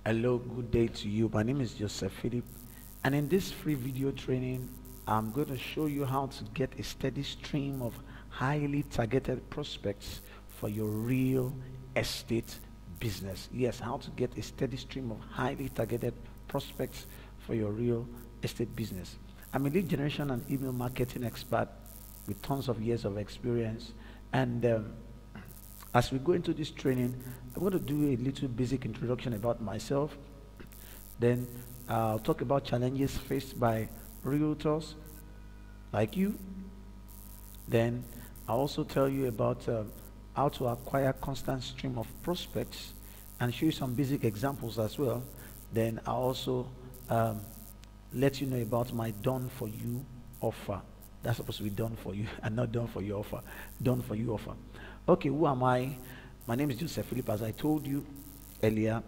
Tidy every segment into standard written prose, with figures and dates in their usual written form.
Hello, good day to you. My name is Joseph Philip, and in this free video training, I'm going to show you how to get a steady stream of highly targeted prospects for your real estate business. Yes, how to get a steady stream of highly targeted prospects for your real estate business. I'm a lead generation and email marketing expert with tons of years of experience, and as we go into this training, I'm going to do a little basic introduction about myself. Then I'll talk about challenges faced by realtors like you. Then I'll also tell you about how to acquire constant stream of prospects and show you some basic examples as well. Then I'll also let you know about my done for you offer. That's supposed to be done for you and not done for you offer. Done for you offer. Okay, who am I? My name is Joseph Philip. As I told you earlier,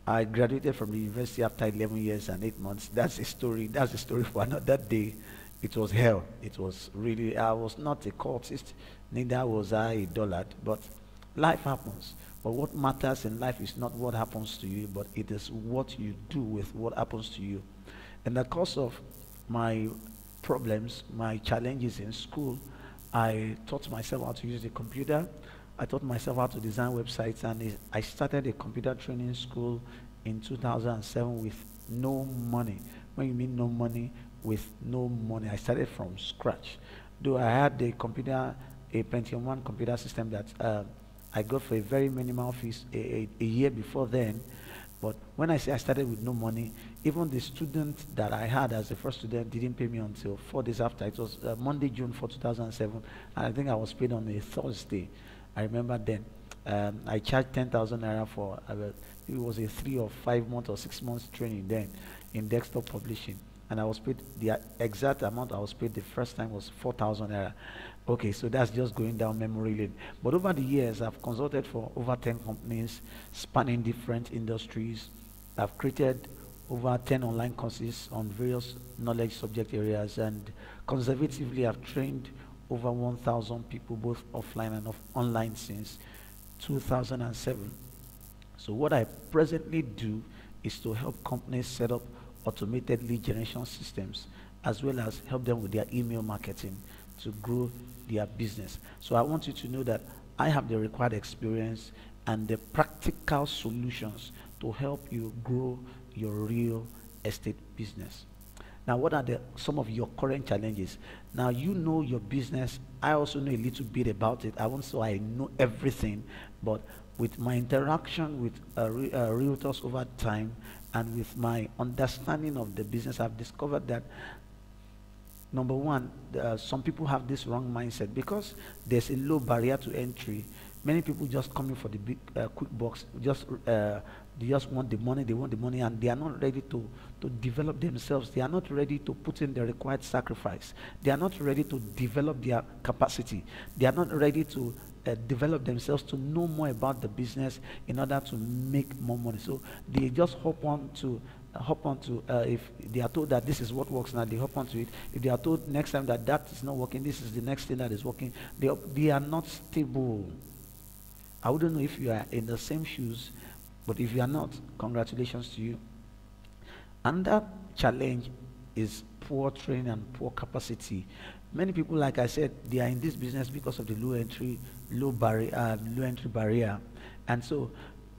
I graduated from the university after 11 years and 8 months. That's a story. That's a story for another day. It was hell. It was really, I was not a cultist, neither was I a dullard, but life happens. But what matters in life is not what happens to you, but it is what you do with what happens to you. In the course of my problems, my challenges in school, I taught myself how to use the computer. I taught myself how to design websites, and I started a computer training school in 2007 with no money. When you mean no money, with no money, I started from scratch. Though I had a Pentium 1 computer system that I got for a very minimal fees a year before then. But when I say I started with no money, even the student that I had as the first student didn't pay me until 4 days after. It was Monday, June 4, 2007, and I think I was paid on a Thursday. I remember then. I charged 10,000 naira for, it was a 3 or 5 month or 6 months training then in desktop publishing. And I was paid, the exact amount I was paid the first time was 4,000 naira. Okay, so that's just going down memory lane. But over the years, I've consulted for over 10 companies spanning different industries. I've created over 10 online courses on various knowledge subject areas, and conservatively, I've trained over 1,000 people, both offline and online, since 2007. So what I presently do is to help companies set up automated lead generation systems, as well as help them with their email marketing to grow their business. So I want you to know that I have the required experience and the practical solutions to help you grow your real estate business. Now, what are some of your current challenges? Now, you know your business. I also know a little bit about it. I won't say I know everything, but with my interaction with realtors over time and with my understanding of the business, I've discovered that number one, some people have this wrong mindset because there's a low barrier to entry. Many people just coming for the big quick box, they just want the money, and they are not ready to develop themselves. They are not ready to put in the required sacrifice. They are not ready to develop their capacity. They are not ready to develop themselves to know more about the business in order to make more money. So they just hop on to if they are told that this is what works now, they hop onto it. If they are told next time that is not working, this is the next thing that is working, they are not stable. I wouldn't know if you are in the same shoes, but if you are not, congratulations to you. Another challenge is poor training and poor capacity. Many people, like I said, they are in this business because of the low entry barrier, and so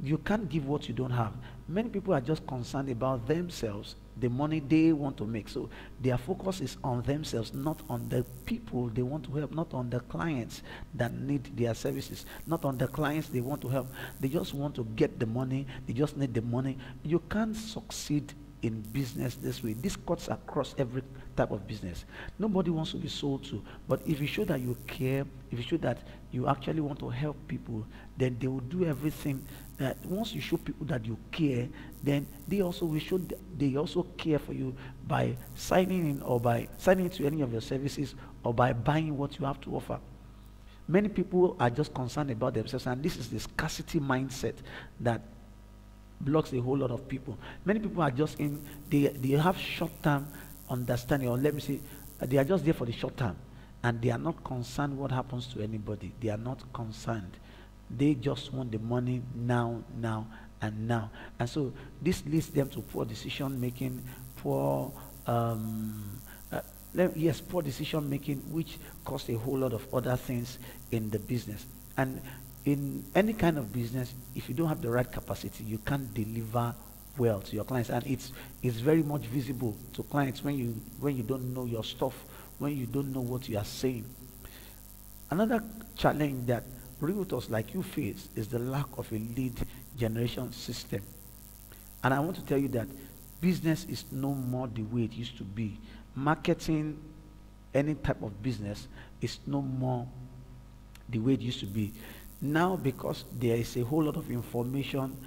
you can't give what you don't have. Many people are just concerned about themselves, the money they want to make. So their focus is on themselves, not on the people they want to help, not on the clients that need their services, not on the clients they want to help. They just want to get the money. They just need the money. You can't succeed in business this way. This cuts across every type of business. Nobody wants to be sold to, but if you show that you care, if you show that you actually want to help people, then they will do everything. Once you show people that you care, then they also will show they also care for you by signing in, or by signing into any of your services, or by buying what you have to offer. Many people are just concerned about themselves, and this is the scarcity mindset that blocks a whole lot of people. Many people are just they have short-term understanding, or let me say, they are just there for the short term, and they are not concerned what happens to anybody. They are not concerned. They just want the money now, and now. And so this leads them to poor decision making, poor uh, yes, poor decision making, which cost a whole lot of other things in the business. And in any kind of business, if you don't have the right capacity, you can't deliver well to your clients. And it's very much visible to clients when you don't know your stuff, when you don't know what you are saying. Another challenge that realtors like you face is the lack of a lead generation system. And I want to tell you that business is no more the way it used to be. Marketing, any type of business, is no more the way it used to be. Now, because there is a whole lot of information,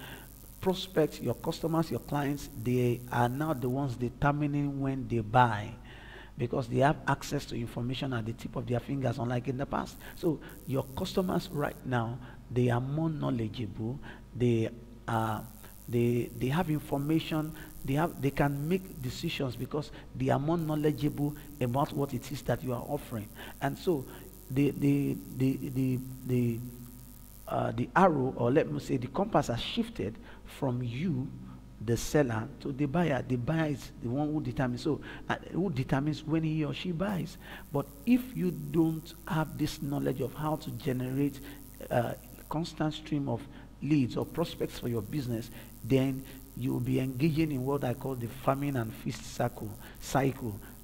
prospects, your customers, your clients, they are now the ones determining when they buy, because they have access to information at the tip of their fingers, unlike in the past. So your customers right now, they are more knowledgeable. Are they have information. They can make decisions because they are more knowledgeable about what it is that you are offering. And so the arrow, or let me say the compass, has shifted from you, the seller, to the buyer. The buyer is the one who determines, who determines when he or she buys. But if you don't have this knowledge of how to generate a constant stream of leads or prospects for your business, then you will be engaging in what I call the famine and feast cycle.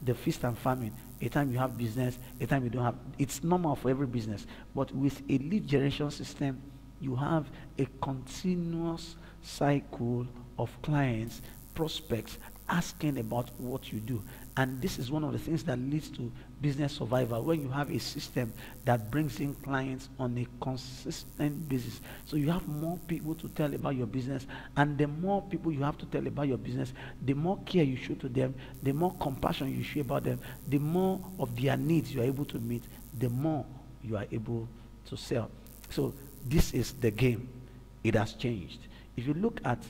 The feast and famine. A time you have business, a time you don't have. It's normal for every business. But with a lead generation system, you have a continuous cycle of clients, prospects asking about what you do. And this is one of the things that leads to business survival, when you have a system that brings in clients on a consistent basis. So you have more people to tell about your business, and the more people you have to tell about your business, the more care you show to them, the more compassion you show about them, the more of their needs you are able to meet, the more you are able to sell. So this is the game. It has changed. If you look at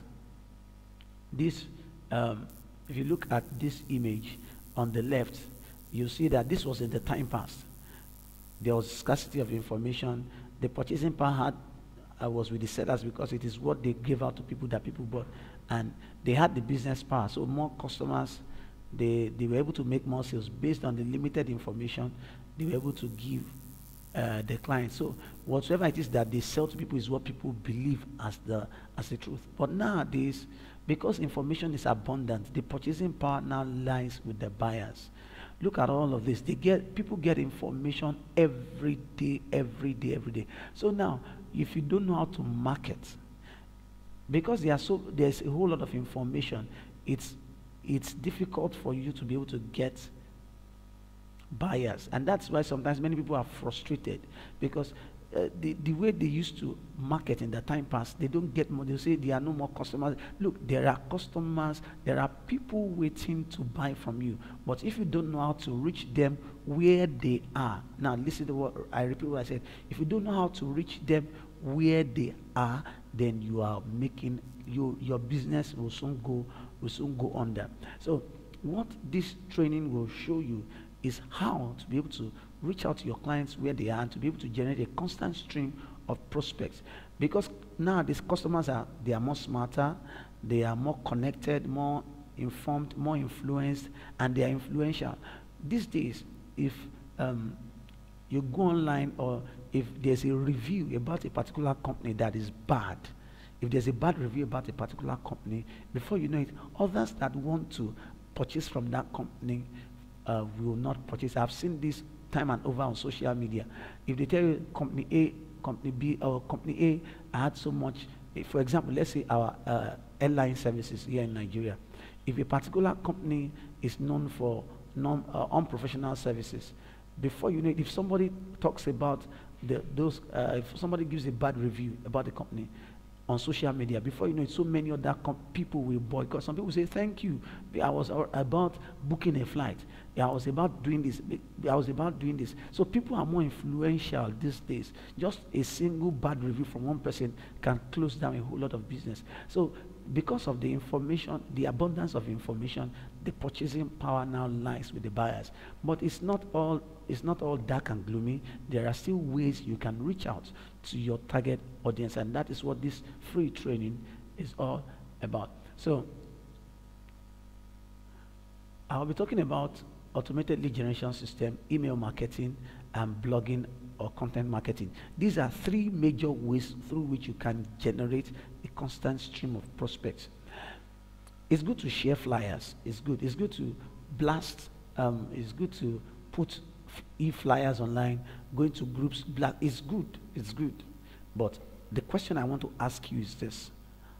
this image on the left, you see that this was in the time past. There was scarcity of information. The purchasing power was with the sellers, because it is what they gave out to people that people bought, and they had the business power. So more customers, they were able to make more sales based on the limited information they were able to give the client. So whatsoever it is that they sell to people is what people believe as the truth. But nowadays, because information is abundant, the purchasing power now lies with the buyers. Look at all of this. People get information every day. So now, if you don't know how to market, because there's a whole lot of information, it's difficult for you to be able to get buyers. And that's why sometimes many people are frustrated, because the way they used to market in the time past, they don't get more. They say there are no more customers. Look, there are customers, there are people waiting to buy from you. But if you don't know how to reach them where they are, now listen to what I repeat what I said. If you don't know how to reach them where they are, then you are making your business will soon go under. So what this training will show you is how to be able to reach out to your clients where they are, and to be able to generate a constant stream of prospects. Because now these customers are more smarter, they are more connected, more informed, more influenced, and they are influential. These days, if you go online, or if there's a review about a particular company that is bad, if there's a bad review about a particular company, before you know it, others that want to purchase from that company will not purchase. I've seen this time and over on social media. If they tell you company A, company B, or company A had so much, for example, let's say our airline services here in Nigeria. If a particular company is known for unprofessional services, before you know it, if somebody talks about if somebody gives a bad review about the company on social media, before you know it, so many other people will boycott. Some people say, thank you, I was about booking a flight, I was about doing this. So people are more influential these days. Just a single bad review from one person can close down a whole lot of business. So because of the information, the abundance of information, the purchasing power now lies with the buyers. But it's not all dark and gloomy. There are still ways you can reach out to your target audience, and that is what this free training is all about. So I'll be talking about automated lead generation system, email marketing, and blogging or content marketing. These are three major ways through which you can generate a constant stream of prospects. It's good to share flyers. It's good. It's good to blast. It's good to put e-flyers online, going to groups. It's good. It's good. But the question I want to ask you is this: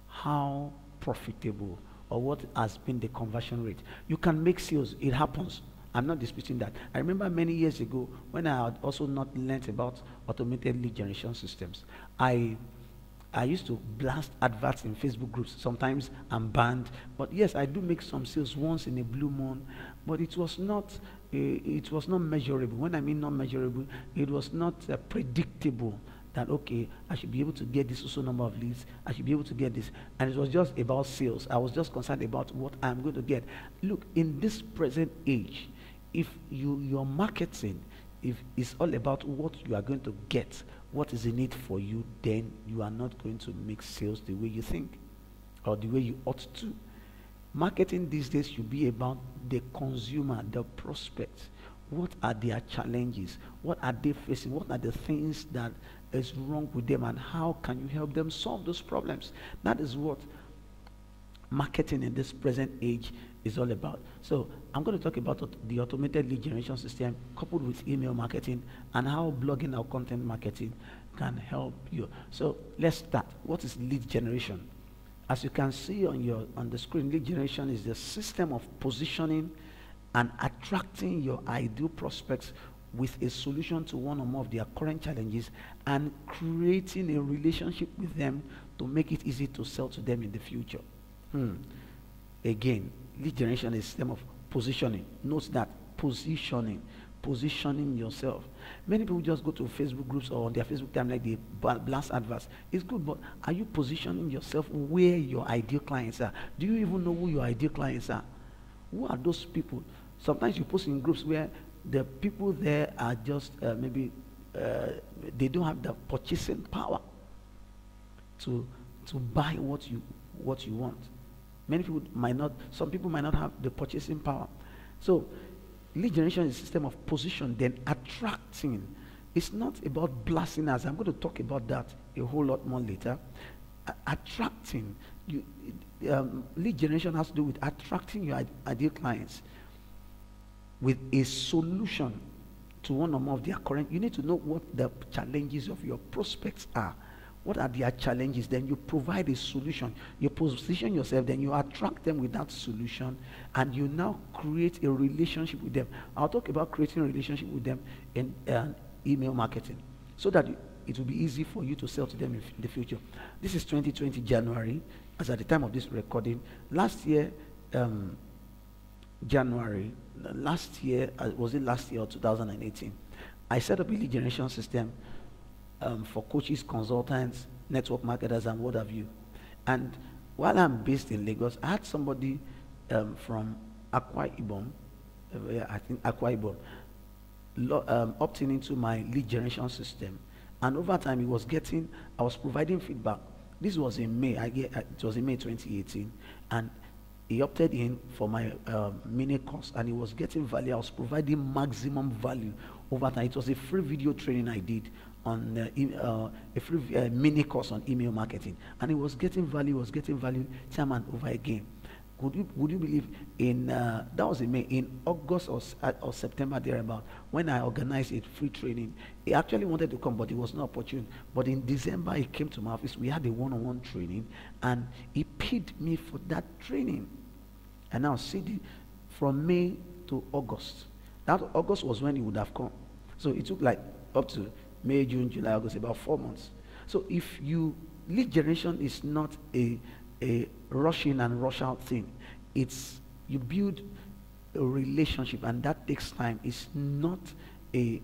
how profitable, or what has been the conversion rate? You can make sales. It happens. I'm not disputing that. I remember many years ago when I had also not learned about automated lead generation systems. I used to blast adverts in Facebook groups. Sometimes I'm banned, but yes, I do make some sales once in a blue moon. But it was not measurable. When I mean not measurable, it was not predictable. That okay, I should be able to get this also number of leads. I should be able to get this, and it was just about sales. I was just concerned about what I'm going to get. Look, in this present age, if your marketing, if it's all about what you are going to get, what is in it for you, then you are not going to make sales the way you think or the way you ought to. Marketing these days should be about the consumer, the prospect. What are their challenges? What are they facing? What are the things that is wrong with them, and how can you help them solve those problems? That is what marketing in this present age is all about. So I'm going to talk about the automated lead generation system coupled with email marketing, and how blogging or content marketing can help you. So let's start. What is lead generation? As you can see on the screen, lead generation is the system of positioning and attracting your ideal prospects with a solution to one or more of their current challenges, and creating a relationship with them to make it easy to sell to them in the future. Again, lead generation is a system of positioning. Note that, positioning yourself. Many people just go to Facebook groups or on their Facebook timeline, like they blast adverts. It's good, but are you positioning yourself where your ideal clients are? Do you even know who your ideal clients are? Who are those people? Sometimes you post in groups where the people there are just maybe they don't have the purchasing power to buy what you want. Many people might not. Some people might not have the purchasing power. So lead generation is a system of position, then attracting. It's not about blasting us. I'm going to talk about that a whole lot more later. Attracting. Lead generation has to do with attracting your ideal clients with a solution to one or more of their current. You need to know what the challenges of your prospects are. What are their challenges? Then you provide a solution. You position yourself, then you attract them with that solution, and you now create a relationship with them. I'll talk about creating a relationship with them in email marketing, so that it will be easy for you to sell to them in the future. This is 2020 January, as at the time of this recording. Last year, January, was it last year or 2018? I set up a lead generation system for coaches, consultants, network marketers, and what have you. And while I'm based in Lagos, I had somebody from Akwa Ibom, I think Akwa Ibom, opting into my lead generation system. And over time, I was providing feedback. This was in May. It was in May 2018, and he opted in for my mini course, and he was getting value. I was providing maximum value over time. It was a free video training I did on a free mini course on email marketing, and he was getting value, time and over again. Would you believe that was in May? In August or September thereabout, when I organized a free training, he actually wanted to come, but it was not opportune. But in December, he came to my office. We had a one-on-one training, and he paid me for that training. And now see, from May to August. That August was when he would have come. So it took like up to May, June, July, August, about 4 months. So if lead generation is not a rush in and rush out thing. It's you build a relationship, and that takes time. It's not a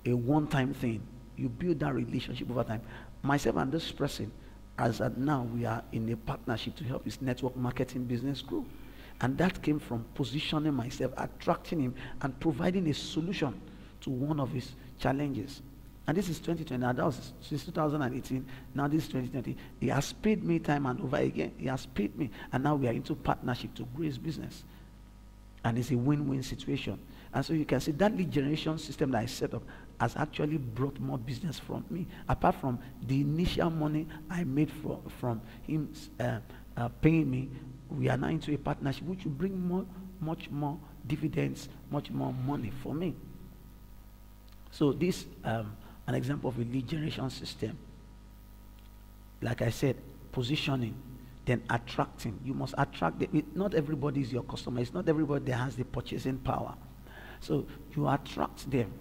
one-time thing. You build that relationship over time. Myself and this person, as at now, we are in a partnership to help his network marketing business grow. And that came from positioning myself, attracting him, and providing a solution to one of his challenges. And this is 2020. Now that was since 2018. Now this is 2020. He has paid me time and over again. He has paid me. And now we are into partnership to grow his business. And it's a win-win situation. And so you can see that lead generation system that I set up has actually brought more business from me. Apart from the initial money I made from him paying me, we are now into a partnership which will bring much more dividends, much more money for me. So this an example of a lead generation system. Like I said, positioning, then attracting. You must attract not everybody is your customer. It's not everybody that has the purchasing power. So you attract them.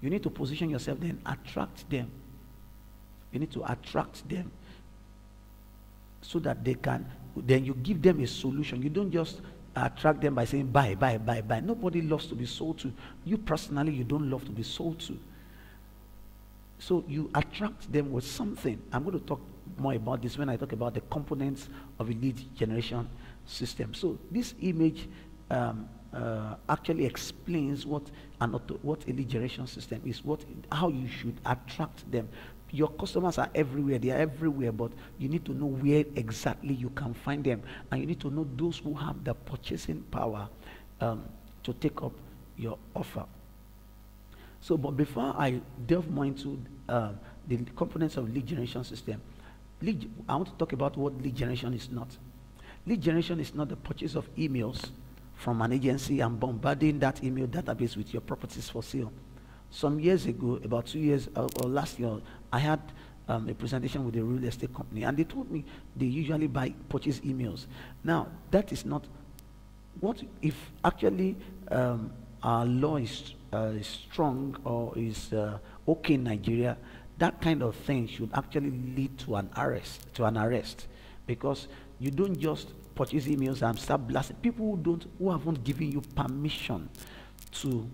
You need to position yourself, then attract them. You need to attract them so that they can, then you give them a solution. You don't just attract them by saying buy, buy, buy, buy. Nobody loves to be sold to. You personally, you don't love to be sold to. So you attract them with something. I'm going to talk more about this when I talk about the components of a lead generation system. So this image actually explains what a lead generation system is, how you should attract them. Your customers are everywhere. They are everywhere, but you need to know where exactly you can find them, and you need to know those who have the purchasing power to take up your offer. So, but before I delve more into the components of lead generation system, I want to talk about what lead generation is not. Lead generation is not the purchase of emails from an agency and bombarding that email database with your properties for sale. Some years ago, about 2 years or last year, I had a presentation with a real estate company, and they told me they usually purchase emails. Now, that is not what if actually our law is strong or is okay in Nigeria. That kind of thing should actually lead to an arrest, because you don't just purchase emails and start blasting people who haven't given you permission to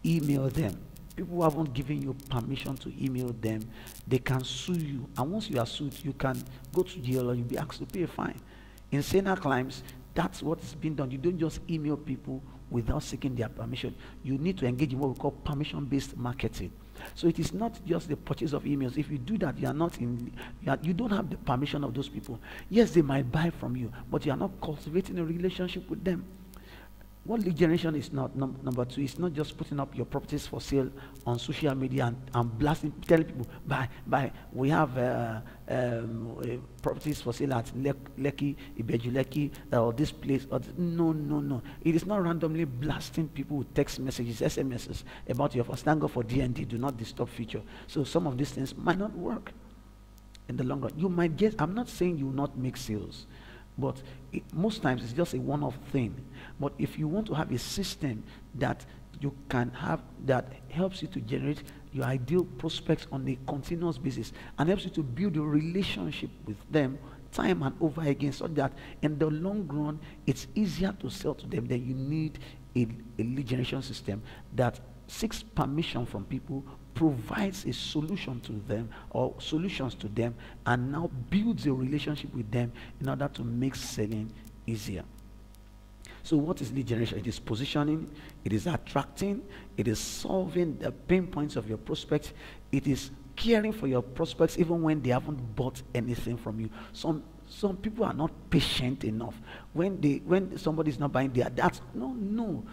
email them. People who haven't given you permission to email them, they can sue you, and once you are sued, you can go to jail or you'll be asked to pay a fine. In saner climes, that's what is being done. You don't just email people without seeking their permission. You need to engage in what we call permission-based marketing. So it is not just the purchase of emails. If you do that, you don't have the permission of those people. Yes, they might buy from you, but you are not cultivating a relationship with them. What lead generation is not, number two, is not just putting up your properties for sale on social media and blasting, telling people, buy. We have properties for sale at Lekki, Ibejuleki, or this place. No. It is not randomly blasting people with text messages, SMSs, about your first. Thank God for DND, do not disturb feature. So some of these things might not work in the long run. You might get, I'm not saying you will not make sales, but most times it's just a one-off thing. But if you want to have a system that you can have that helps you to generate your ideal prospects on a continuous basis and helps you to build a relationship with them time and over again, so that in the long run it's easier to sell to them, then you need a lead generation system that seeks permission from people, provides a solution to them or solutions to them, and now builds a relationship with them in order to make selling easier. So what is lead generation? It is positioning, it is attracting, it is solving the pain points of your prospects, it is caring for your prospects even when they haven't bought anything from you. Some people are not patient enough. When somebody is not buying that's no.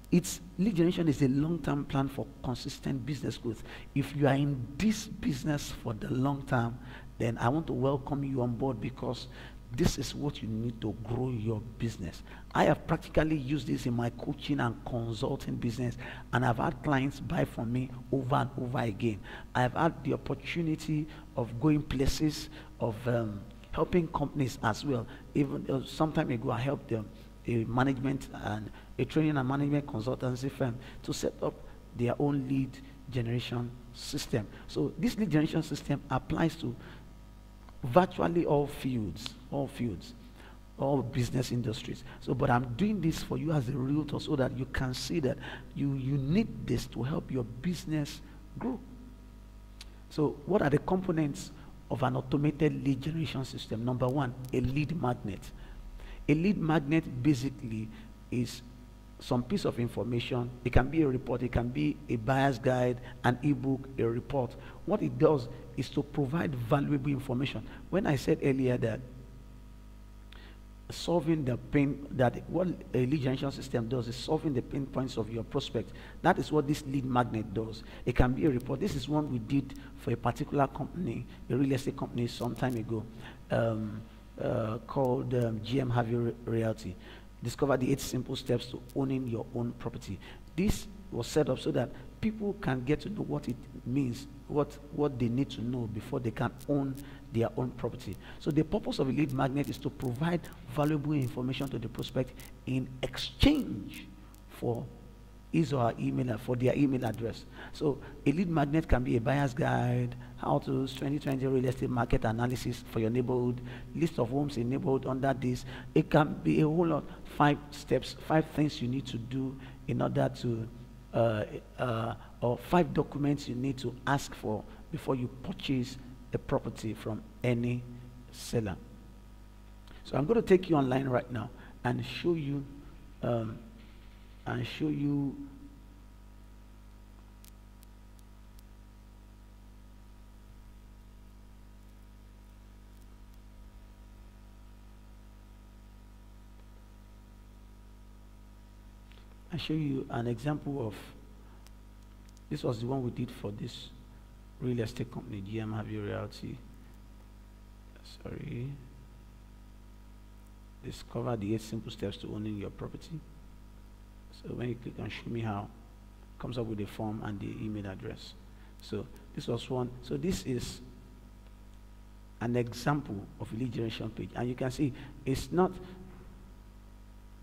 It's lead generation is a long-term plan for consistent business growth. If you are in this business for the long term, then I want to welcome you on board, because this is what you need to grow your business. I have practically used this in my coaching and consulting business, and I've had clients buy from me over and over again. I've had the opportunity of going places, of helping companies as well. Even some time ago, I helped them, a management and a training and management consultancy firm, to set up their own lead generation system. So this lead generation system applies to virtually all fields, all business industries. So, but I'm doing this for you as a realtor so that you can see that you need this to help your business grow. So what are the components of an automated lead generation system? Number one, a lead magnet. A lead magnet basically is some piece of information. It can be a report, it can be a buyer's guide, an ebook, a report. What it does is to provide valuable information. When I said earlier that solving the pain, that what a lead generation system does is solving the pain points of your prospect. That is what this lead magnet does. It can be a report. This is one we did for a particular company, a real estate company some time ago, called GM Harvey Realty. Discover the 8 simple steps to owning your own property. This was set up so that people can get to know what it means, what they need to know before they can own their own property. So the purpose of a lead magnet is to provide valuable information to the prospect in exchange for his or her email, for their email address. So a lead magnet can be a buyer's guide, how to 2020 real estate market analysis for your neighborhood, list of homes in neighborhood under this. It can be a whole lot, 5 steps, 5 things you need to do in order to or 5 documents you need to ask for before you purchase a property from any seller. So I'm going to take you online right now and show you an example of, this was the one we did for this real estate company, GM Harvey Realty. Sorry. Discover the 8 simple steps to owning your property. So when you click on show me how, it comes up with the form and the email address. So this was one. So this is an example of a lead generation page. And you can see it's not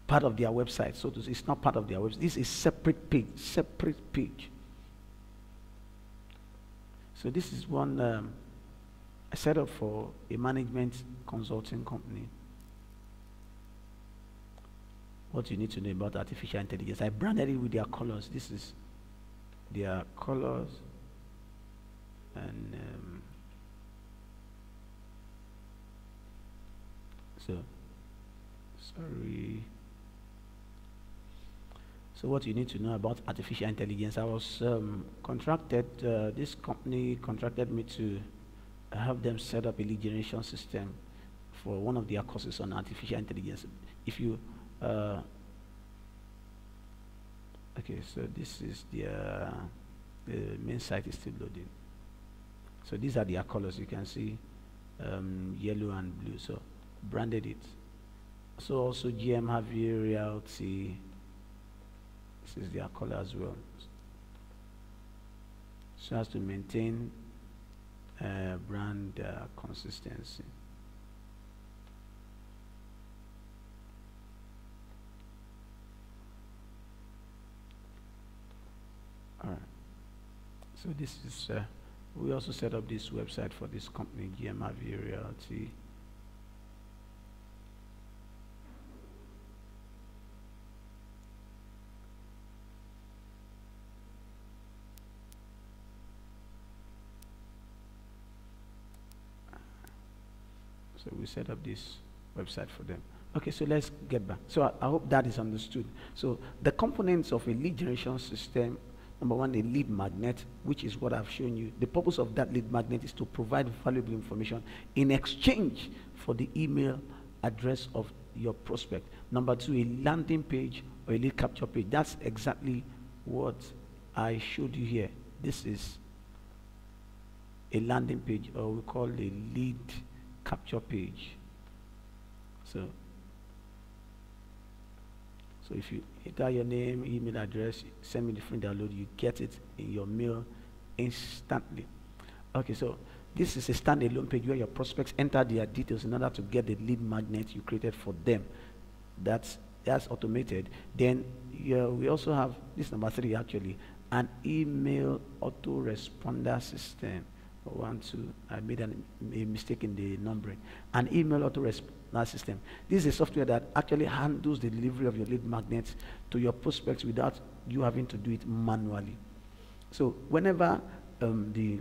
part of their website. So it's not part of their website. This is separate page. So this is one I set up for a management consulting company. What you need to know about artificial intelligence. I branded it with their colors. This is their colors. And so, sorry. So what you need to know about artificial intelligence. I was contracted, this company contracted me to help them set up a lead generation system for one of their courses on artificial intelligence. If you okay, so this is the main site is still loading. So these are their colors. You can see yellow and blue. So branded it. So also GM Harvey Realty. This is their color as well. So as to maintain brand consistency. All right. So this is, we also set up this website for this company, GM Harvey Realty. So we set up this website for them. Okay, so let's get back. So I hope that is understood. So the components of a lead generation system, number one, a lead magnet, which is what I've shown you. The purpose of that lead magnet is to provide valuable information in exchange for the email address of your prospect. Number two, a landing page or a lead capture page. That's exactly what I showed you here. This is a landing page, or we call a lead capture page. So if you enter your name, email address, send me the free download, you get it in your mail instantly. Okay, so this is a standalone page where your prospects enter their details in order to get the lead magnet you created for them. That's automated. Then we also have this number 3 actually, an email autoresponder system. 1, 2, I made a mistake in the numbering. An email autoresponder system. This is a software that actually handles the delivery of your lead magnets to your prospects without you having to do it manually. So whenever the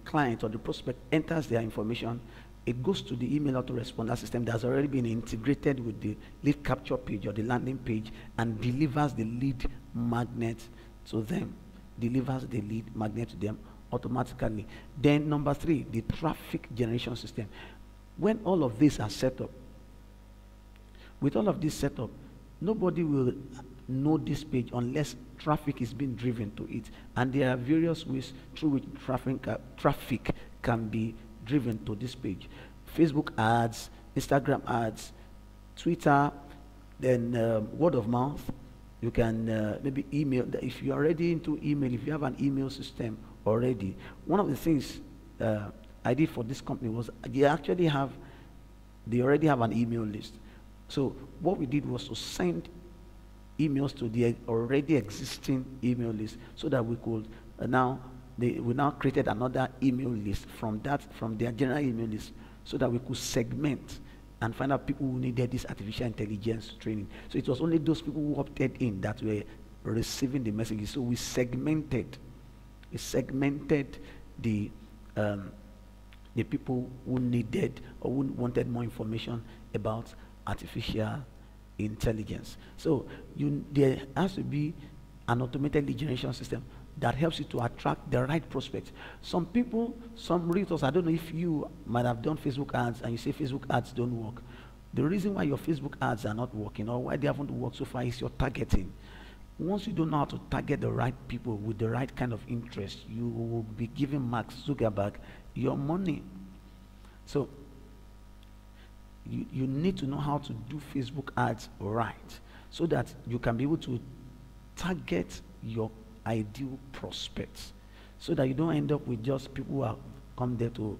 client or the prospect enters their information, it goes to the email autoresponder system that's already been integrated with the lead capture page or the landing page and delivers the lead magnet to them. Delivers the lead magnet to them automatically. Then number 3, the traffic generation system. When all of these are set up, with all of this set up, nobody will know this page unless traffic is being driven to it. And there are various ways through which traffic can be driven to this page. Facebook ads, Instagram ads, Twitter, then word of mouth. You can maybe email. If you're already into email, if you have an email system already, one of the things I did for this company was they already have an email list. So what we did was to send emails to the already existing email list so that we could we now created another email list from their general email list so that we could segment and find out people who needed this artificial intelligence training. So it was only those people who opted in that were receiving the messages. So we segmented the people who needed or who wanted more information about artificial intelligence. So there has to be an automated lead generation system that helps you to attract the right prospects. Some people, some realtors, I don't know if you might have done Facebook ads and you say Facebook ads don't work. The reason why your Facebook ads are not working or why they haven't worked so far is your targeting. Once you don't know how to target the right people with the right kind of interest, you will be giving Mark Zuckerberg your money. So you need to know how to do Facebook ads right so that you can be able to target your ideal prospects so that you don't end up with just people who are come there to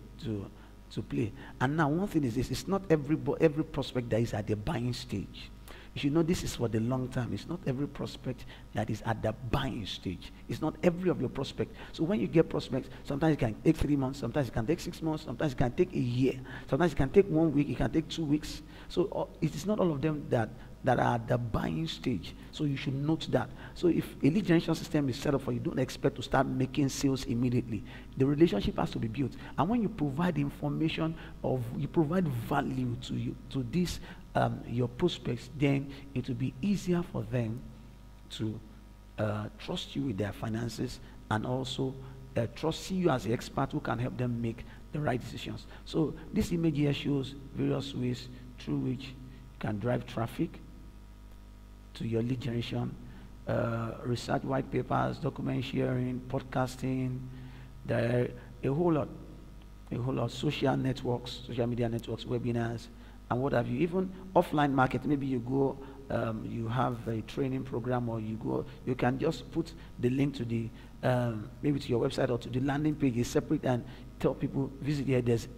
play. And now one thing is this: it's not every prospect that is at the buying stage. You should know this is for the long term. It's not every prospect that is at the buying stage. It's not every of your prospects. So when you get prospects, sometimes it can take 3 months, sometimes it can take 6 months, sometimes it can take a year, sometimes it can take 1 week, it can take 2 weeks. So it is not all of them that are at the buying stage. So you should note that. So if a lead generation system is set up for you, don't expect to start making sales immediately. The relationship has to be built. And when you provide information you provide value to this your prospects, then it will be easier for them to trust you with their finances and also trust you as the expert who can help them make the right decisions. So this image here shows various ways through which you can drive traffic to your lead generation, research white papers, document sharing, podcasting. There are a whole lot, social networks, social media networks, webinars, and what have you. Even offline market, maybe you go, you have a training program, or you can just put the link to the maybe to your website or to the landing page is separate and tell people visit here. There's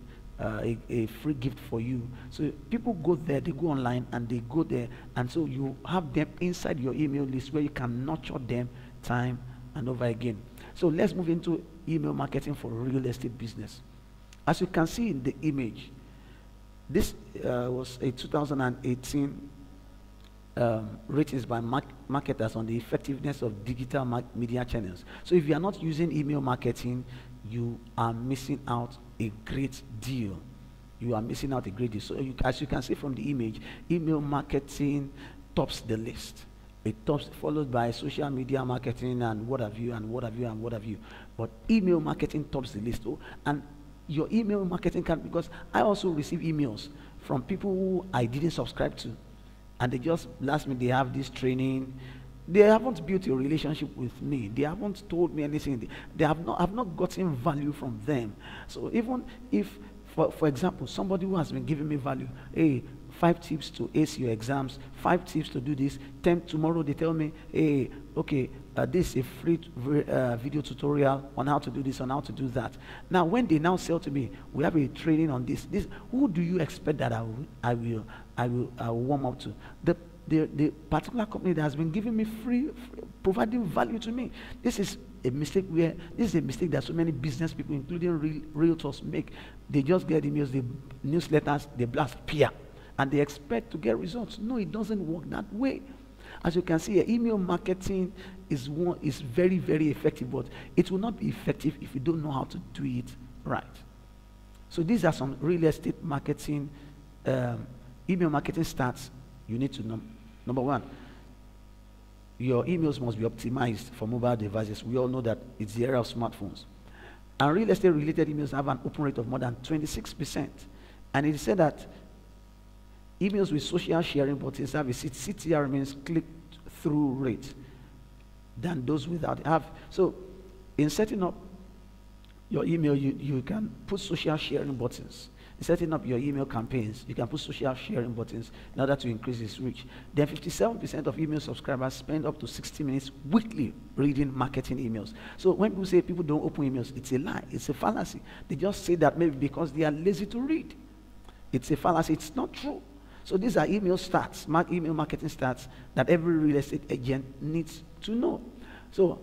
a free gift for you. So people go there, they go online and they go there, and so you have them inside your email list where you can nurture them time and over again. So let's move into email marketing for real estate business. As you can see in the image, this was a 2018 ratings by marketers on the effectiveness of digital media channels. So if you are not using email marketing, you are missing out a great deal. You are missing out a great deal. So as you can see from the image, email marketing tops the list. It tops, followed by social media marketing and what have you, and what have you, and what have you. But email marketing tops the list. Oh, and your email marketing can, because I also receive emails from people who I didn't subscribe to, and they just last minute they have this training. They haven't built a relationship with me. They haven't told me anything. I've not gotten value from them. So even if, for example, somebody who has been giving me value, hey, 5 tips to ace your exams, 5 tips to do this, 10 tomorrow they tell me, hey, okay, this is a free video tutorial on how to do this, on how to do that. Now, when they now sell to me, we have a training on this. Who do you expect that I will warm up to? The particular company that has been giving me free, providing value to me. This is a mistake that so many business people, including realtors, make. They just get emails, the newsletters, they blast peer, and they expect to get results. No, it doesn't work that way. As you can see, email marketing is very, very effective, but it will not be effective if you don't know how to do it right. So these are some real estate marketing, email marketing stats you need to know. Number one, your emails must be optimized for mobile devices. We all know that it's the era of smartphones. And real estate related emails have an open rate of more than 26%. And it is said that emails with social sharing buttons have a CTR, means click-through rate, than those without. So in setting up your email, you can put social sharing buttons. In setting up your email campaigns, you can put social sharing buttons in order to increase its reach. Then 57% of email subscribers spend up to 60 minutes weekly reading marketing emails. So when people say people don't open emails, it's a lie, it's a fallacy. They just say that maybe because they are lazy to read. It's a fallacy, it's not true. So these are email stats, email marketing stats that every real estate agent needs to know. So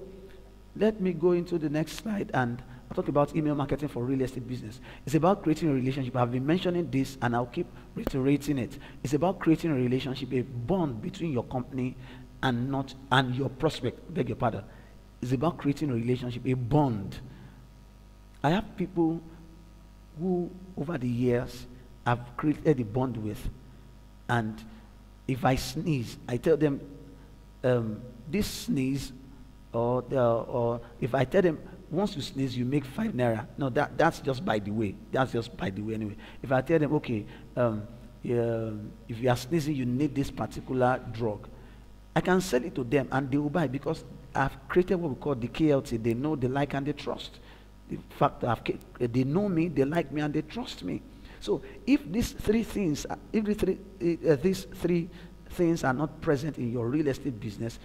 let me go into the next slide and I'll talk about email marketing for real estate business. It's about creating a relationship. I've been mentioning this and I'll keep reiterating it. It's about creating a relationship, a bond between your company and your prospect, beg your pardon. It's about creating a relationship, a bond. I have people who over the years I've created a bond with, and if I sneeze, I tell them this sneeze, or if I tell them once you sneeze you make 5 naira. No, that's just by the way. That's just by the way anyway. If I tell them, okay, if you are sneezing, you need this particular drug, I can sell it to them and they will buy, because I've created what we call the KLT. They know, they like, and they trust. The fact that they know me, they like me, and they trust me. So if these three things, these three things are not present in your real estate business,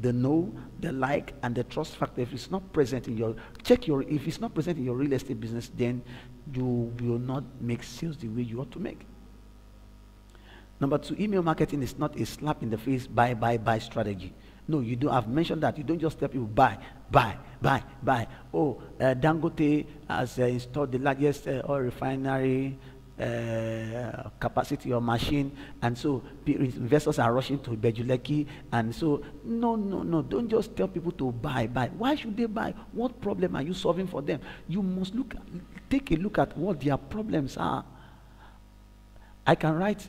the know, the like, and the trust factor, if it's not present in your, if it's not present in your real estate business, then you will not make sales the way you ought to make. Number 2, email marketing is not a slap in the face buy strategy. No, you do. I've mentioned that. You don't just tell people buy. Oh, Dangote has installed the largest oil refinery capacity or machine, and so investors are rushing to Bejuleki, and so no, don't just tell people to buy. Why should they buy? What problem are you solving for them? You must take a look at what their problems are. I can write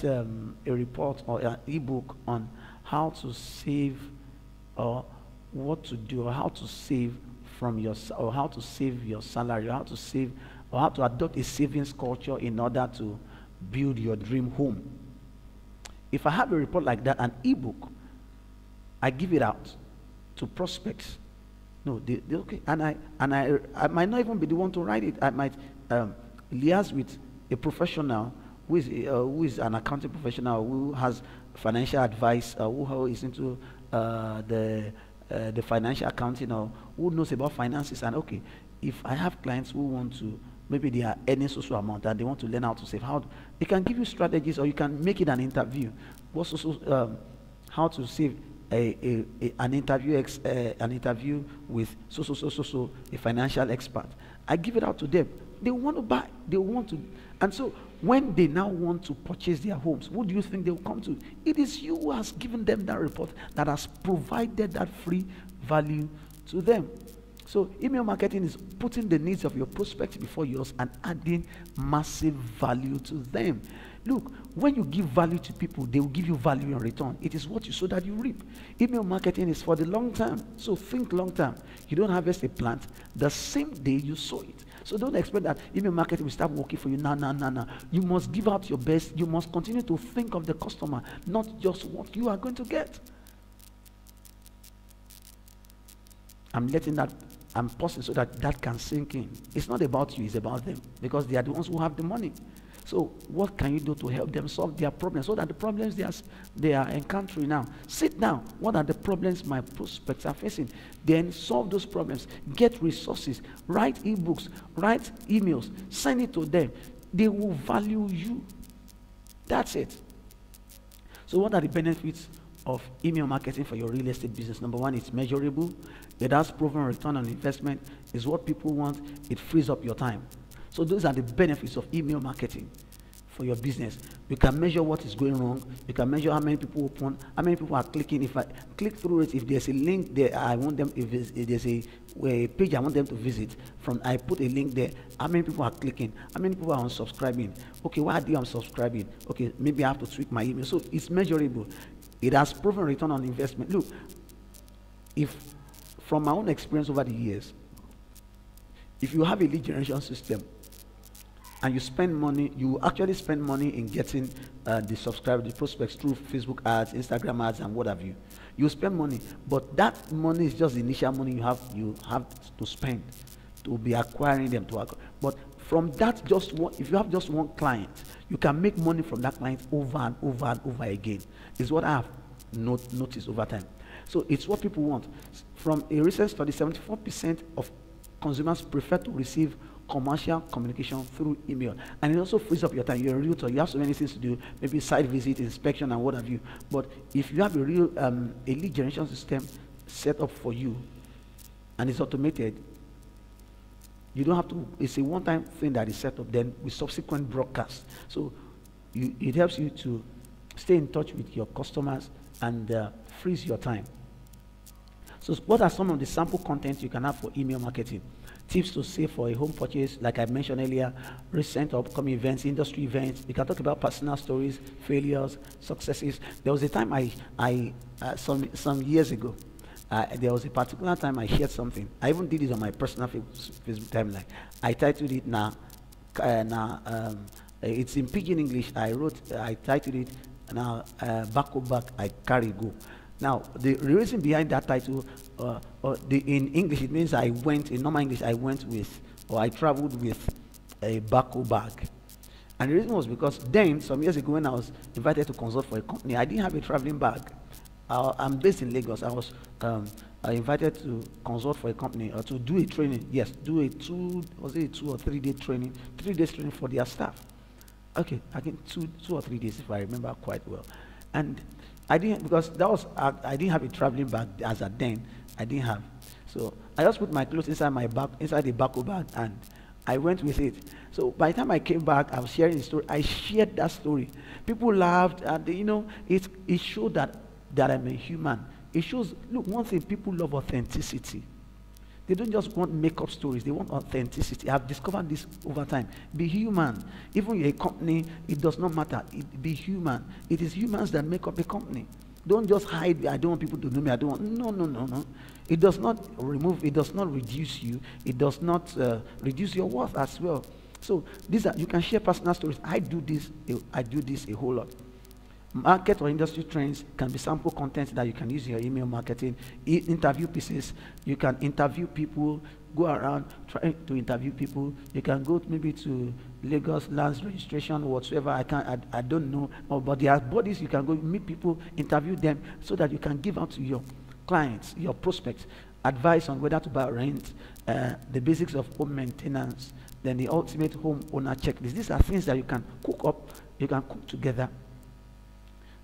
a report or an ebook on how to save, or what to do, or how to save from your, or how to save your salary, or how to save, or how to adopt a savings culture in order to build your dream home. If I have a report like that, an ebook, I give it out to prospects. No, they okay, and I might not even be the one to write it. I might liaise with a professional who is an accounting professional, who has financial advice, who is into the financial accounting, or who knows about finances. And okay, if I have clients who want to, maybe they are earning social amount and they want to learn how to save, they can give you strategies, or you can make it an interview. How to save an interview with a financial expert. I give it out to them. They want to buy. They want to, and so when they now want to purchase their homes, who do you think they will come to? It is you who has given them that report, that has provided that free value to them. So email marketing is putting the needs of your prospects before yours and adding massive value to them. Look, when you give value to people, they will give you value in return. It is what you sow that you reap. Email marketing is for the long term. So think long term. You don't harvest a plant the same day you sow it. So don't expect that email marketing will start working for you. No. You must give out your best. You must continue to think of the customer, not just what you are going to get. I'm pausing so that can sink in. It's not about you, it's about them, because they are the ones who have the money. So what can you do to help them solve their problems, so that the problems they are encountering now? Sit down. What are the problems my prospects are facing? Then solve those problems. Get resources. Write ebooks. Write emails. Send it to them. They will value you. That's it. So what are the benefits of email marketing for your real estate business? Number 1, it's measurable. It has proven return on investment. It's what people want. It frees up your time. So those are the benefits of email marketing for your business. You can measure what is going wrong. You can measure how many people open, how many people are clicking. If I click through it, if there's a link there, I want them, if there's a page I want them to visit, from I put a link there, how many people are clicking, how many people are unsubscribing. Okay, why are they unsubscribing? Okay, maybe I have to tweak my email. So it's measurable. It has proven return on investment. Look, if from my own experience over the years, if you have a lead generation system and you spend money, you actually spend money in getting the subscribers, the prospects through Facebook ads, Instagram ads, and what have you. You spend money, but that money is just the initial money you have to spend to be acquiring them to acquire. But from that, just one, if you have just one client, you can make money from that client over and over and over again. Is what I have noticed over time. So it's what people want. From a recent study, 74% of consumers prefer to receive commercial communication through email, and it also frees up your time. You're a realtor, you have so many things to do, maybe site visit, inspection, and what have you. But if you have a real a lead generation system set up for you and it's automated, you don't have to, it's a one-time thing that is set up then with subsequent broadcasts. So it helps you to stay in touch with your customers and frees your time. So what are some of the sample contents you can have for email marketing? Tips to save for a home purchase, like I mentioned earlier, recent or upcoming events, industry events. You can talk about personal stories, failures, successes. There was a time some years ago, there was a particular time I shared something. I even did it on my personal Facebook timeline. I titled it it's in Pidgin English. I titled it back to back, I carry go. Now, the reason behind that title, in English, it means in normal English, I went with, or I traveled with a backhoe bag. And the reason was because then, some years ago, when I was invited to consult for a company, I didn't have a traveling bag. I'm based in Lagos. I was invited to consult for a company, or to do a training. Yes, do a 2 or 3 day training, 3 days training for their staff. Okay, I think 2 or 3 days, if I remember quite well. And I didn't, because I didn't have a traveling bag as at then. I didn't have. So I just put my clothes inside the backhoe bag, and I went with it. So by the time I came back, I was sharing the story. I shared that story. People laughed, and it showed that I'm a human. It shows, look, one thing, people love authenticity. They don't just want make-up stories. They want authenticity. I've discovered this over time. Be human. Even you're a company, it does not matter. Be human. It is humans that make up a company. Don't just hide. I don't want people to know me. I don't want. No. It does not remove. It does not reduce you. It does not reduce your worth as well. So you can share personal stories. I do this a whole lot. Market or industry trends can be sample content that you can use in your email marketing. Interview pieces, you can interview people, go around trying to interview people. You can go maybe to Lagos lands registration or whatsoever. I don't know, but there are bodies you can go meet people, interview them, so that you can give out to your clients, your prospects, advice on whether to buy or rent, the basics of home maintenance, then the ultimate home owner checklist. These are things that you can cook up, you can cook together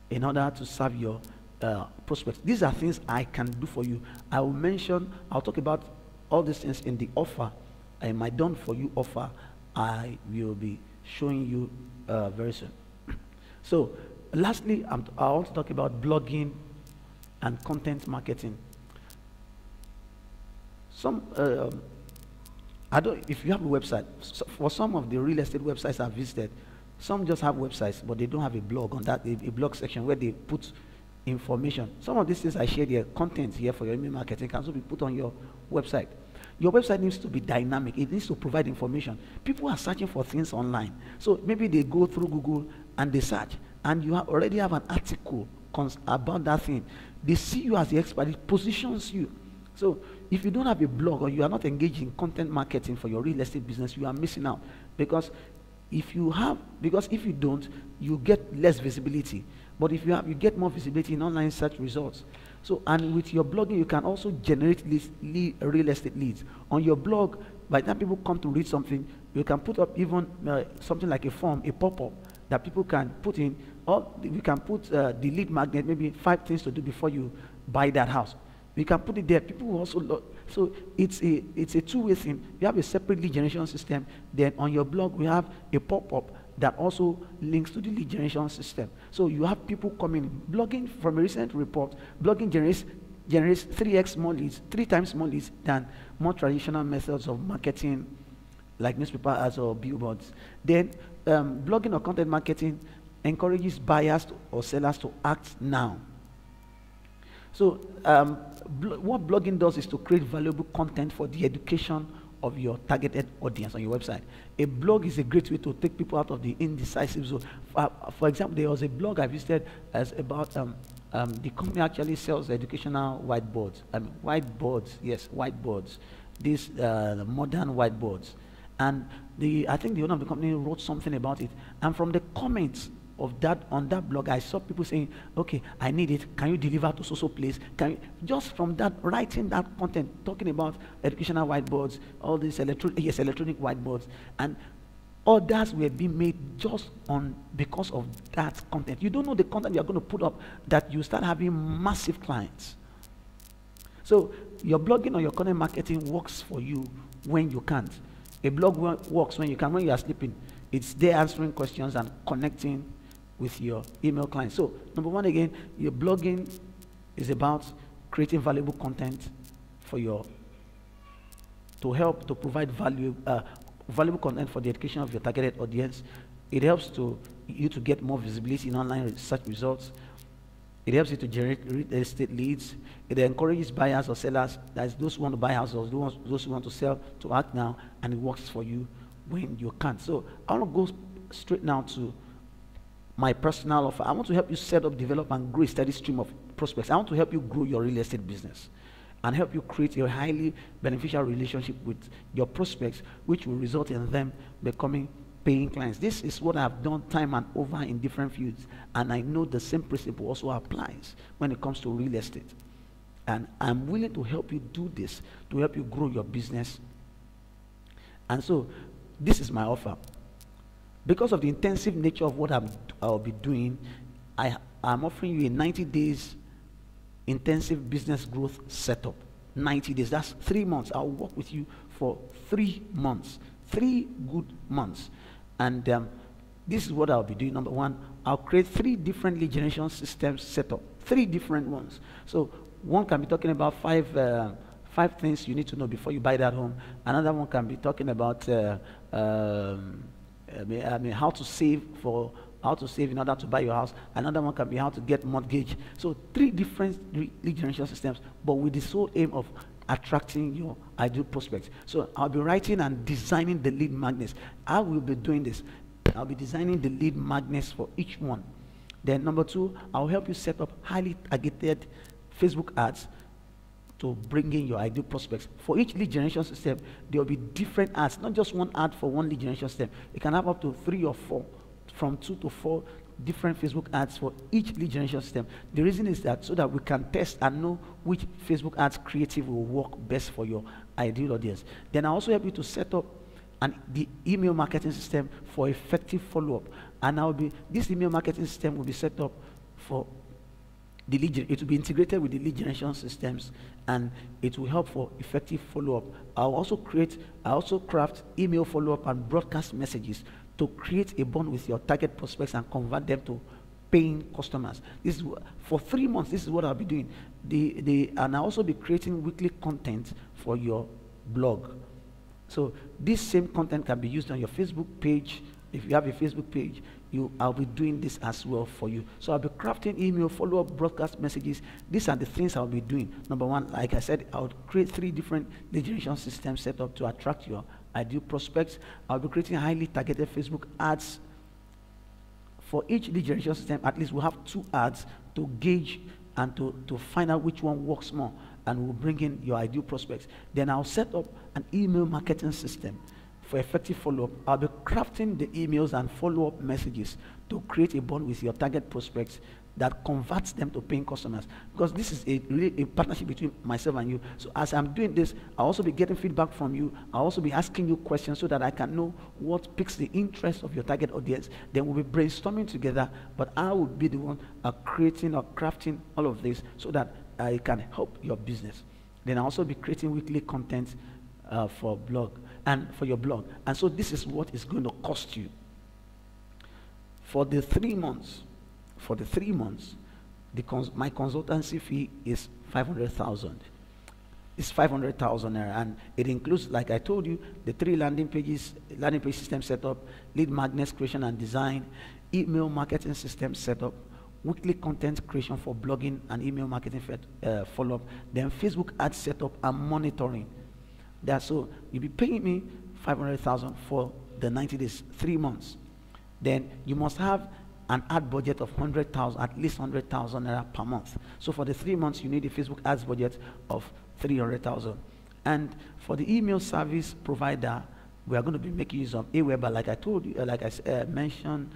in order to serve your prospects. These are things I can do for you. I'll talk about all these things in the offer, in my done for you offer. I will be showing you very soon. So lastly, I want to talk about blogging and content marketing. If you have a website, for some of the real estate websites I've visited, some just have websites, but they don't have a blog on that, a blog section where they put information. Some of these things I shared here, content here for your email marketing, can also be put on your website. Your website needs to be dynamic. It needs to provide information. People are searching for things online. So maybe they go through Google and they search, and you already have an article about that thing. They see you as the expert. It positions you. So if you don't have a blog, or you are not engaged in content marketing for your real estate business, you are missing out. Because if you don't, you get less visibility. But if you have, you get more visibility in online search results. So, and with your blogging, you can also generate real estate leads. On your blog, by the time people come to read something, you can put up even something like a form, a pop-up that people can put in, or you can put the lead magnet, maybe 5 things to do before you buy that house. We can put it there. People will also look. So it's a two-way thing. You have a separate lead generation system. Then on your blog, we have a pop-up that also links to the lead generation system. So you have people coming. Blogging, from a recent report, blogging generates 3x more leads, 3 times more leads than more traditional methods of marketing, like newspaper ads or billboards. Then blogging or content marketing encourages buyers or sellers to act now. So what blogging does is to create valuable content for the education of your targeted audience on your website. A blog is a great way to take people out of the indecisive zone. For example, there was a blog I visited as about the company actually sells educational whiteboards. Whiteboards. These modern whiteboards. And I think the owner of the company wrote something about it. And from the comments of that on that blog, I saw people saying, okay, I need it, can you deliver to so place? Just from that, writing that content, talking about educational whiteboards, all these electronic whiteboards, and orders were being made just because of that content. You don't know the content you're going to put up that you start having massive clients. So your blogging or your content marketing works for you when you can't. A blog works when you can, when you are sleeping. It's there answering questions and connecting with your email clients. So number one, again, your blogging is about creating valuable content for to help to provide valuable content for the education of your targeted audience. It helps you to get more visibility in online search results. It helps you to generate real estate leads. It encourages buyers or sellers, that is those who want to buy houses or those who want to sell, to act now, and it works for you when you can't. So I want to go straight now to my personal offer. I want to help you set up, develop, and grow a steady stream of prospects. I want to help you grow your real estate business and help you create a highly beneficial relationship with your prospects, which will result in them becoming paying clients. This is what I've done time and over in different fields, and I know the same principle also applies when it comes to real estate. And I'm willing to help you do this, to help you grow your business. And so this is my offer. Because of the intensive nature of what I'll be doing, I'm offering you a 90 days intensive business growth setup. 90 days, that's 3 months. I'll work with you for 3 months, 3 good months. And this is what I'll be doing. Number one, I'll create 3 different lead generation systems set up, 3 different ones. So one can be talking about 5 things you need to know before you buy that home. Another one can be talking about how to save in order to buy your house. Another one can be how to get mortgage. So 3 different lead generation systems, but with the sole aim of attracting your ideal prospects. So I'll be writing and designing the lead magnets. I will be doing this. I'll be designing the lead magnets for each one. Then number 2, I'll help you set up highly targeted Facebook ads to bring in your ideal prospects. For each lead generation system, there will be different ads, not just one ad for one lead generation system. You can have up to 3 or 4, from 2 to 4 different Facebook ads for each lead generation system. The reason is that so that we can test and know which Facebook ads creative will work best for your ideal audience. Then I also help you to set up the email marketing system for effective follow-up. And this email marketing system will be set up for the lead. It will be integrated with the lead generation systems, and it will help for effective follow-up. I also craft email follow-up and broadcast messages to create a bond with your target prospects and convert them to paying customers. This is for 3 months. This is what I'll be doing. And I'll also be creating weekly content for your blog. So this same content can be used on your Facebook page. If you have a Facebook page, I'll be doing this as well for you. So I'll be crafting email follow-up broadcast messages. These are the things I'll be doing. Number one, like I said, I'll create 3 different lead generation systems set up to attract your ideal prospects. I'll be creating highly targeted Facebook ads. For each lead generation system, at least we'll have 2 ads to gauge and to find out which one works more, and we'll bring in your ideal prospects. Then I'll set up an email marketing system for effective follow-up. I'll be crafting the emails and follow-up messages to create a bond with your target prospects that converts them to paying customers. Because this is really a partnership between myself and you. So as I'm doing this, I'll also be getting feedback from you. I'll also be asking you questions so that I can know what piques the interest of your target audience. Then we'll be brainstorming together, but I will be the one creating or crafting all of this so that I can help your business. Then I'll also be creating weekly content for your blog. And so this is what it's going to cost you. For the 3 months, my consultancy fee is 500,000. It's 500,000 naira, and it includes, like I told you, the 3 landing page system setup, lead magnets creation and design, email marketing system setup, weekly content creation for blogging and email marketing follow-up, then Facebook ads setup and monitoring. So you'll be paying me 500,000 for the 90 days, 3 months. Then you must have an ad budget of 100,000, at least 100,000 naira per month. So for the 3 months, you need a Facebook ads budget of 300,000. And for the email service provider, we are going to be making use of Aweber, like I told you, like I mentioned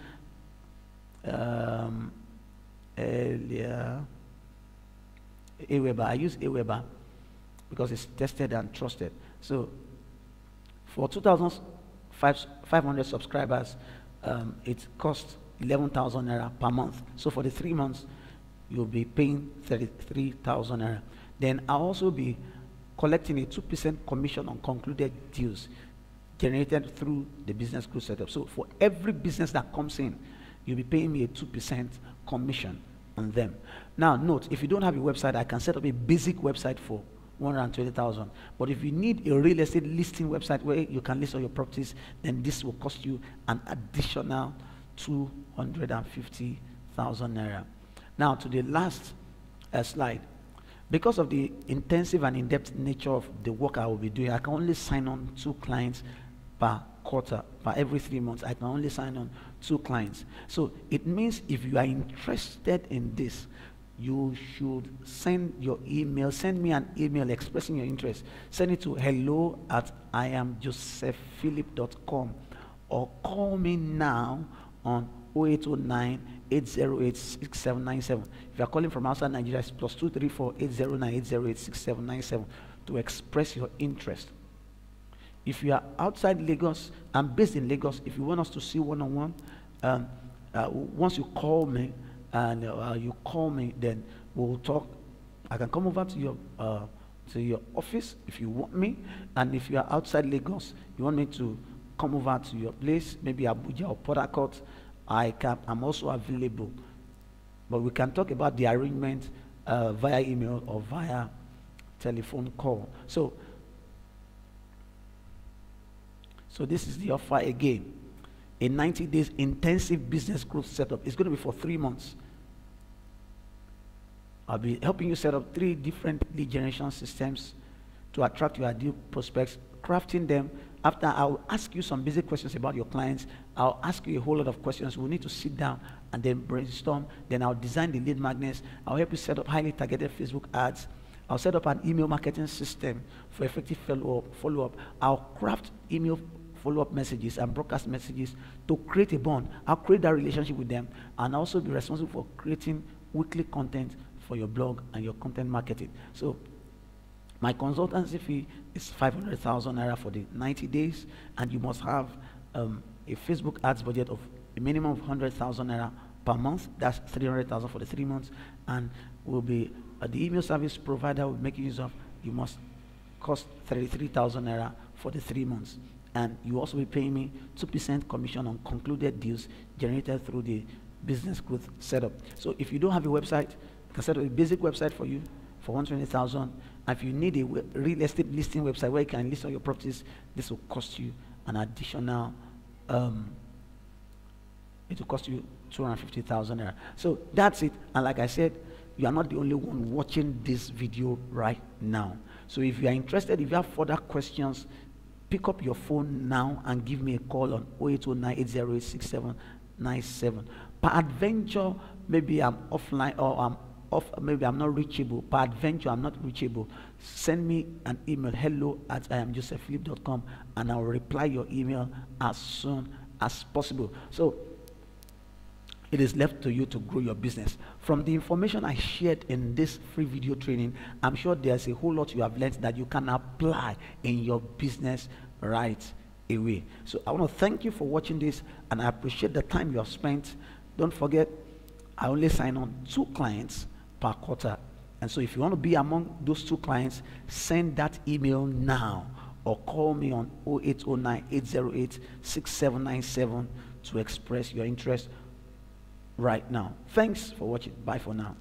earlier. Aweber, I use Aweber because it's tested and trusted. So for 2,500 subscribers, it costs 11,000 naira per month. So for the 3 months, you'll be paying 33,000 naira. Then I'll also be collecting a 2% commission on concluded deals generated through the business group setup. So for every business that comes in, you'll be paying me a 2% commission on them. Now note, if you don't have a website, I can set up a basic website for 120,000. But if you need a real estate listing website where you can list all your properties, then this will cost you an additional 250,000 naira. Now to the last slide. Because of the intensive and in-depth nature of the work I will be doing, I can only sign on 2 clients per quarter. Per every 3 months, I can only sign on 2 clients. So it means if you are interested in this, you should send your email, send me an email expressing your interest. Send it to hello@iamjosephphilip.com or call me now on 0809-808-6797. If you are calling from outside Nigeria, it's +234-809-808-6797 to express your interest. If you are outside Lagos, I'm based in Lagos. If you want us to see one-on-one, once you call me, and then we'll talk. I can come over to your office if you want me, and if you are outside Lagos, you want me to come over to your place, maybe Abuja or Port Harcourt, I'm also available. But we can talk about the arrangement via email or via telephone call. So this is the offer again. A 90 days intensive business growth setup. It's going to be for 3 months. I'll be helping you set up 3 different lead generation systems to attract your ideal prospects, crafting them. After, I'll ask you some basic questions about your clients. I'll ask you a whole lot of questions. We'll need to sit down and then brainstorm. Then I'll design the lead magnets. I'll help you set up highly targeted Facebook ads. I'll set up an email marketing system for effective follow-up. I'll craft email follow-up messages and broadcast messages to create a bond. I'll create that relationship with them, and I'll also be responsible for creating weekly content for your blog and your content marketing. So my consultancy fee is 500,000 naira for the 90 days, and you must have a Facebook ads budget of a minimum of 100,000 naira per month. That's 300,000 for the 3 months, and will be the email service provider will make use of. You must cost 33,000 naira for the 3 months, and you also be paying me 2% commission on concluded deals generated through the business growth setup. So if you don't have a website, I can set up a basic website for you for 120,000. And if you need a real estate listing website where you can list all your properties, this will cost you an additional, it will cost you 250,000 naira. So that's it. And like I said, you are not the only one watching this video right now. So if you are interested, if you have further questions, pick up your phone now and give me a call on 0809-808-6797. Per adventure, maybe I'm offline or maybe I'm not reachable. Per adventure, I'm not reachable. Send me an email, hello@iamjosephphilip.com, and I'll reply your email as soon as possible. So it is left to you to grow your business. From the information I shared in this free video training, I'm sure there's a whole lot you have learned that you can apply in your business right away. So I want to thank you for watching this, and I appreciate the time you have spent. Don't forget, I only sign on 2 clients per quarter. And so if you want to be among those 2 clients, send that email now or call me on 0809-808-6797 to express your interest. right now. Thanks for watching. Bye for now.